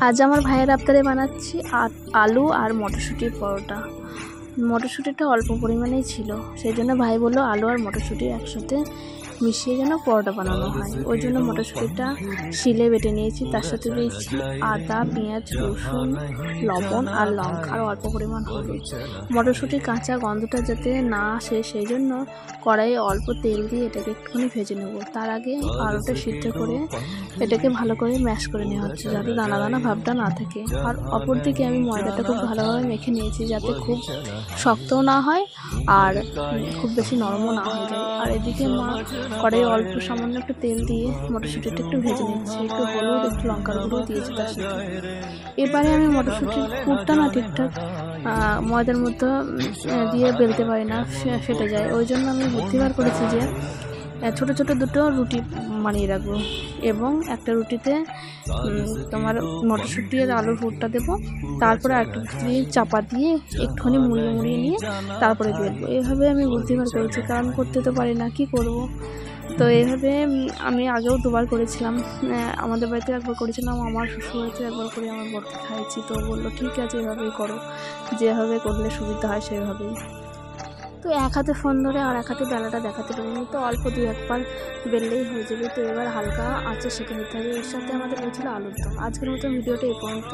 আজ আমার ভাইয়ের আবদারে বানাচ্ছি আলু আর মটরশুঁটির পরোটা। মটরশুঁটিটা অল্প পরিমাণেই ছিল, সেই জন্য ভাই বললো আলু আর মটরশুঁটি একসাথে মিশিয়ে যেন পরোটা বানানো হয়। ওই জন্য মটরশুঁটিটা শিলে বেটে নিয়েছি, তার সাথে দিয়েছি আদা, পেঁয়াজ, রসুন, লবণ আর লঙ্কা আর অল্প পরিমাণ হলুদ। মটরশুঁটির কাঁচা গন্ধটা যাতে না আসে সেই জন্য কড়াইয়ে অল্প তেল দিয়ে এটাকে একটুখানি ভেজে নেব। তার আগে আলুটা সিদ্ধ করে এটাকে ভালো করে ম্যাশ করে নেওয়া হচ্ছে যাতে দানা দানা ভাবটা না থাকে। আর অপর দিকে আমি ময়দাটা খুব ভালোভাবে মেখে নিয়েছি যাতে খুব শক্তও না হয় আর খুব বেশি নরমও না হয়ে যায়। আর এদিকে মা কড়াইয়ে অল্প সামান্য একটু তেল দিয়ে মটরশুঁটিটা একটু ভেজে নিচ্ছে, একটু হলুদ, একটু লঙ্কার গুঁড়ো দিয়েছি তার সাথে। এবারে আমি মটরশুঁটির পুরটা না ঠিকঠাক ময়দার মধ্যে দিয়ে বেলতে পারি না, ফেটে যায়। ওই জন্য আমি বুদ্ধিবার করেছি যে ছোটো ছোটো দুটো রুটি বানিয়ে রাখবো এবং একটা রুটিতে তোমার মটরশুঁটি আর আলুর পুরটা দেবো, তারপরে একটা চাপা দিয়ে একটুখানি মুড়িয়ে মুড়িয়ে নিয়ে তারপরে বেলবো। এইভাবে আমি বুদ্ধিবার করেছি, কারণ করতে তো পারি না, কি করব। তো এইভাবে আমি আগেও দুবার করেছিলাম, আমাদের বাড়িতে একবার করেছিলাম, আমার শ্বশুর বাড়িতে একবার করে আমার বরকে খাইয়েছি। তো বললো ঠিক আছে এভাবেই করো, যেভাবে করলে সুবিধা হয় সেভাবেই। তো এক হাতে ফোন ধরে আর এক হাতে বেলাটা দেখাতে পারিনি, তো অল্প দু একবার বেললেই হয়ে যাবে। তো এবার হালকা আঁচে সেঁকে নিতে হবে। এর সাথে আমাদের হয়েছিল আলুর দম। আজকের মতো ভিডিওটা এই পর্যন্ত।